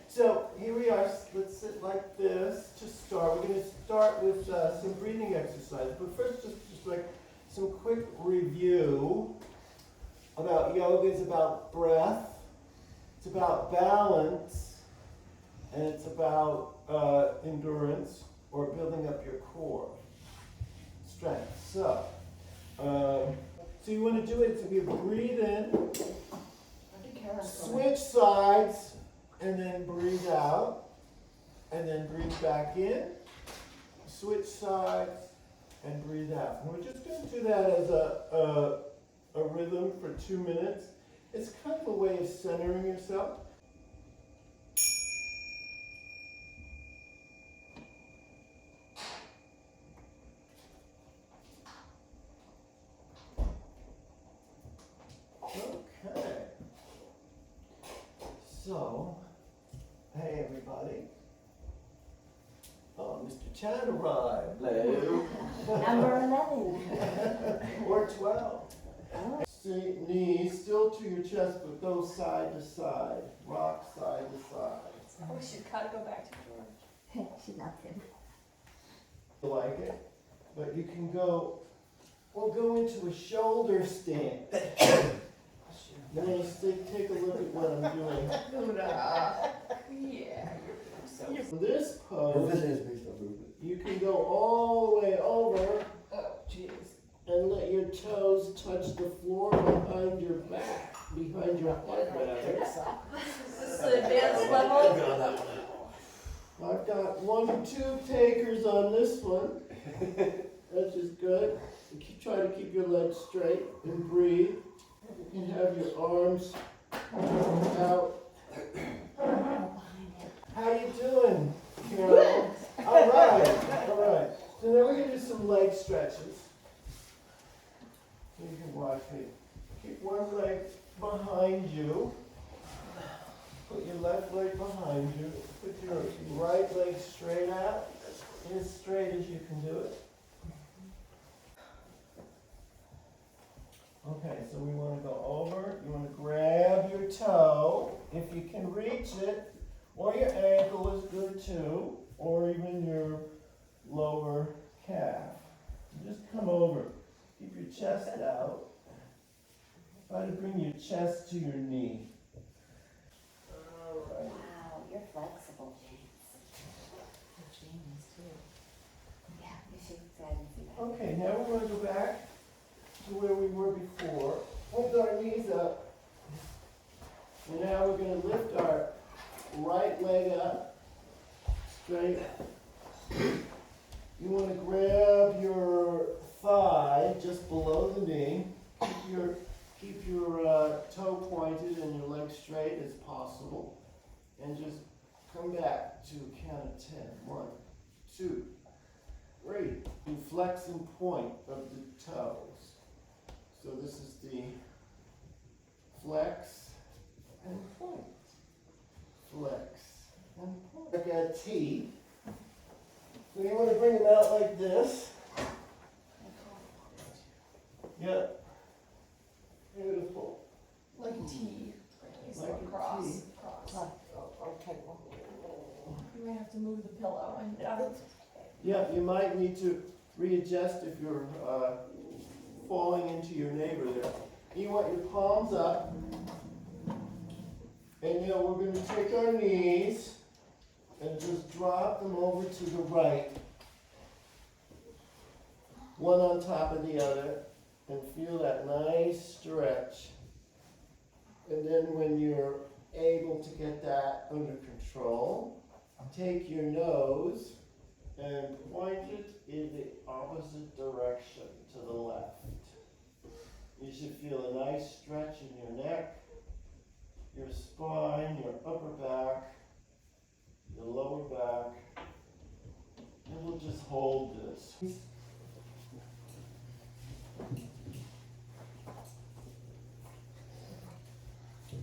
So here we are. Let's sit like this to start. We're going to start with some breathing exercises. But first, just like some quick review about yoga. It's about breath. It's about balance. And it's about endurance or building up your core strength. So you want to do it. So you breathe in, switch sides, and then breathe out, and then breathe back in, switch sides, and breathe out. And we're just going to do that as a rhythm for 2 minutes. It's kind of a way of centering yourself. Okay. So, hey everybody. Oh, Mr. Chan arrived. Hello. Number 11. Or 12. Oh. Knees still to your chest, but go side to side. Rock side to side. Oh, she's got to go back to George. She loves him. You like it? But you can go, we'll go into a shoulder stand. Now you take a look at what I'm doing. Yeah, you're so. This pose, you can go all the way over Oh, jeez. and let your toes touch the floor behind your back, behind your head rather. This is the advanced level. I've got 1 or 2 takers on this one, which is good. You try to keep your legs straight and breathe. You can have your arms out. How you doing, Carol? All right. So now we're going to do some leg stretches. You can watch me. Keep one leg behind you. Put your left leg behind you. Put your right leg straight out, as straight as you can do it. Okay, so we want to go over. You want to grab your toe, if you can reach it, or your ankle is good too, or even your lower calf. Just come over. Keep your chest out. Try to bring your chest to your knee. All right. Wow, you're flexible, James. James, too. Yeah, you should try and see that. Okay, now we're going to go back to where we were before. Hold our knees up. And now we're going to lift our right leg up, straight. You want to grab your thigh just below the knee. Keep your toe pointed and your leg straight as possible. And just come back to a count of 10. 1, 2, 3. You flex and point of the toes. So this is the flex and point. Flex and point. Like a T. So you want to bring them out like this. Yeah. Beautiful. Like a T. So Like a cross. T. Cross. Okay, well. You may have to move the pillow and Yeah, you might need to readjust if you're falling into your neighbor there. You want your palms up. And we're going to take our knees and just drop them over to the right. One on top of the other. And feel that nice stretch. And then when you're able to get that under control, take your nose and point it in the opposite direction to the left. You should feel a nice stretch in your neck, your spine, your upper back, your lower back. And we'll just hold this.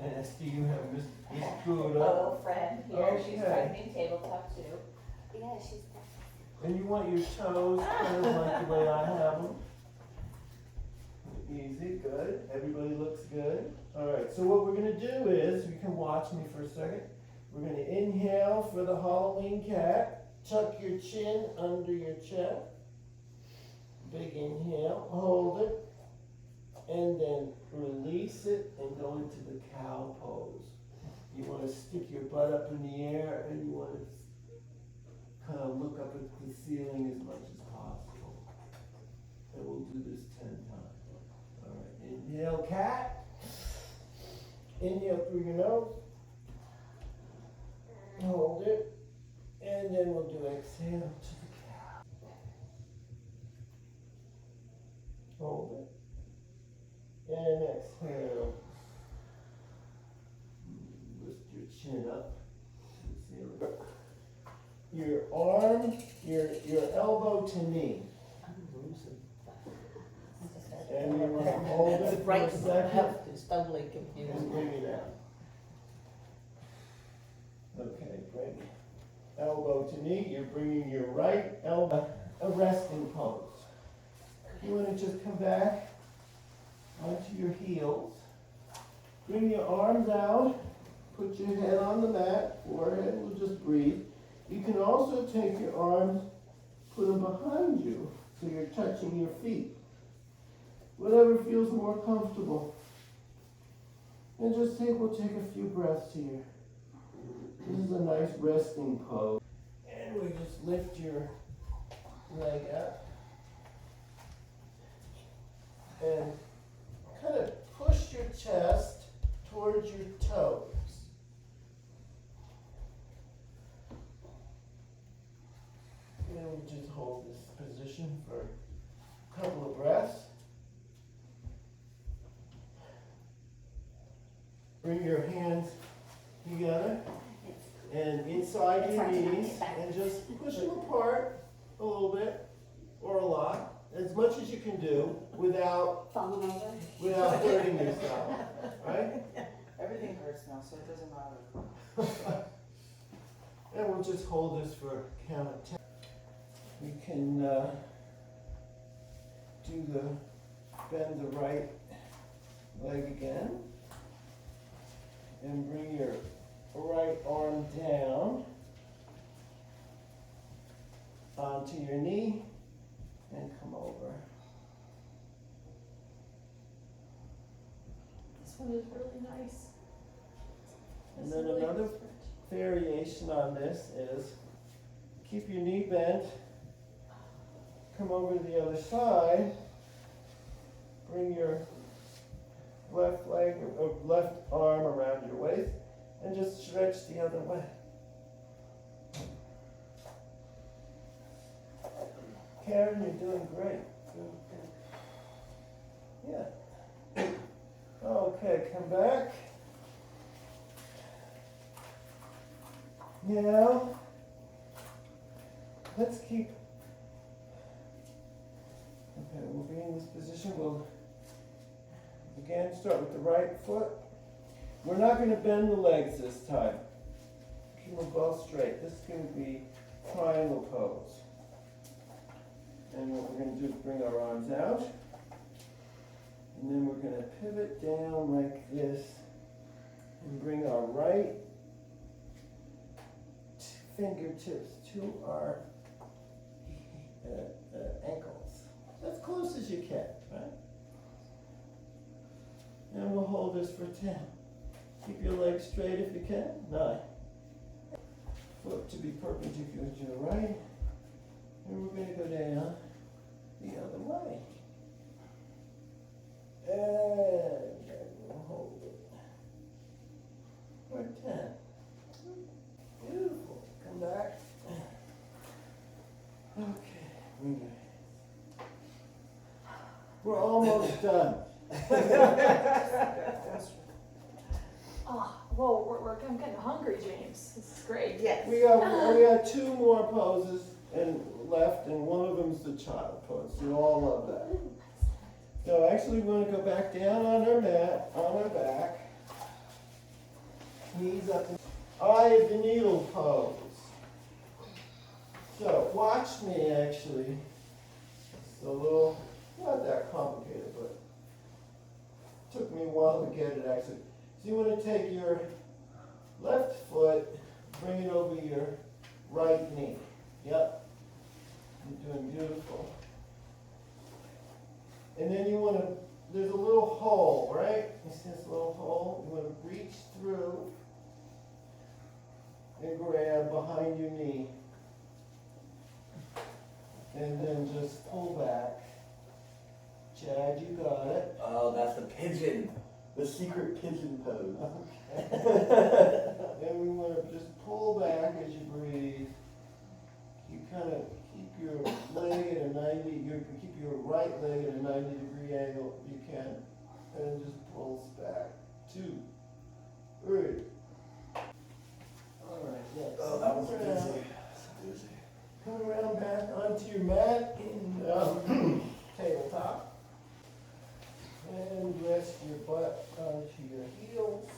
And Esther, you have Miss Buddha. Little friend here, she's Okay. practicing tabletop too. Yeah, she's. And you want your toes kind of like the way I have them. Easy, good. Everybody looks good. Alright, so what we're gonna do is, you can watch me for a second. We're gonna inhale for the Halloween cat. Tuck your chin under your chest. Big inhale, hold it. And then release it and go into the cow pose. You wanna stick your butt up in the air and you wanna kind of look up at the ceiling as much as possible. And we'll do this 10 times. Alright, inhale cat. Inhale through your nose. Hold it. And then we'll do exhale to the cow. Hold it. And exhale. Lift your chin up to the ceiling. Your arm, your elbow to knee. And you want to hold it for a second. It's totally And confusing. bring it out. Okay, bring elbow to knee. You're bringing your right elbow, a resting pose. You want to just come back onto your heels. Bring your arms out. Put your head on the mat. Forehead will just breathe. You can also take your arms, put them behind you, so you're touching your feet. Whatever feels more comfortable. And just we'll take a few breaths here. This is a nice resting pose. And we just lift your leg up. And kind of push your chest towards your toes. And we just hold this position for a couple of breaths. Bring your hands together and inside your knees and just push them apart a little bit or a lot, as much as you can do without Falling over. hurting yourself, right? Everything hurts now, so it doesn't matter. And we'll just hold this for a count of 10. We can bend the right leg again. And bring your right arm down onto your knee and come over. This one is really nice. And This then really another good stretch. variation on this is keep your knee bent, come over to the other side, bring your left leg or left arm around your waist and just stretch the other way. Karen, you're doing great. Yeah. Okay, come back. Now, let's keep. Okay, we'll be in this position. We'll again start with the right foot. We're not going to bend the legs this time. Keep them both straight. This is going to be triangle pose. And what we're going to do is bring our arms out. And then we're going to pivot down like this and bring our right fingertips to our ankles. As close as you can, right? And we'll hold this for 10. Keep your legs straight if you can. 9. Foot to be perpendicular to the right. And we're going to go down the other way. And then we'll hold it for 10. Beautiful. Come back. Okay. We're almost done. Ah, whoa, I'm getting hungry, James. This is great. Yes. We got 2 more poses and left, and one of them's the child pose. You all love that. So actually, we want to go back down on our mat, on our back, knees up, eye of the needle pose. So watch me actually. It's a little not that complicated, but took took me a while to get it actually. So you want to take your left foot, bring it over your right knee. Yep. You're doing beautiful. And then you want to, there's a little hole, right? You see this little hole? You want to reach through and grab behind your knee. And then just pull back. Chad, you got it. Oh, that's the pigeon. The secret pigeon pose. And we want to just pull back as you breathe. You kind of keep your leg at a 90, keep your right leg at a 90-degree angle if you can. And then just pulls back. 2, 3. All right, next. Oh, that was a Come doozy. around. That's a doozy. Come around back onto your mat in tabletop. And rest your butt onto your heels.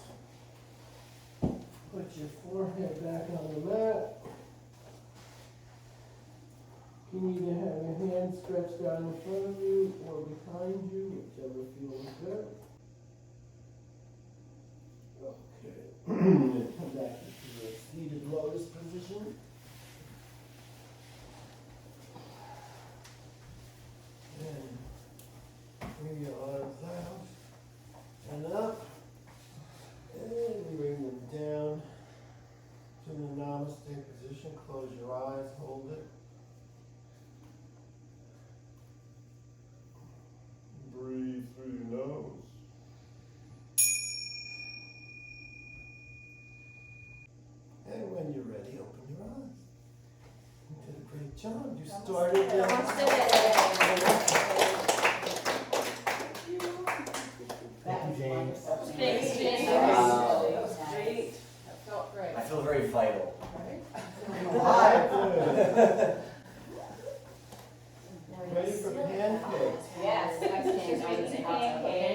Put your forehead back on the mat. You can either have your hands stretched out in front of you or behind you, whichever feels good. Okay. Come back to your seated lotus position. And bring your arms out and up. And bring them down to the namaste position. Close your eyes, hold it. Breathe through your nose. And when you're ready, open your eyes. You did a great job. You started Thank you, James. Thanks, James. Wow. That was great. That felt great. I feel very vital. Ready for pancakes. Yes, next She's making pancakes.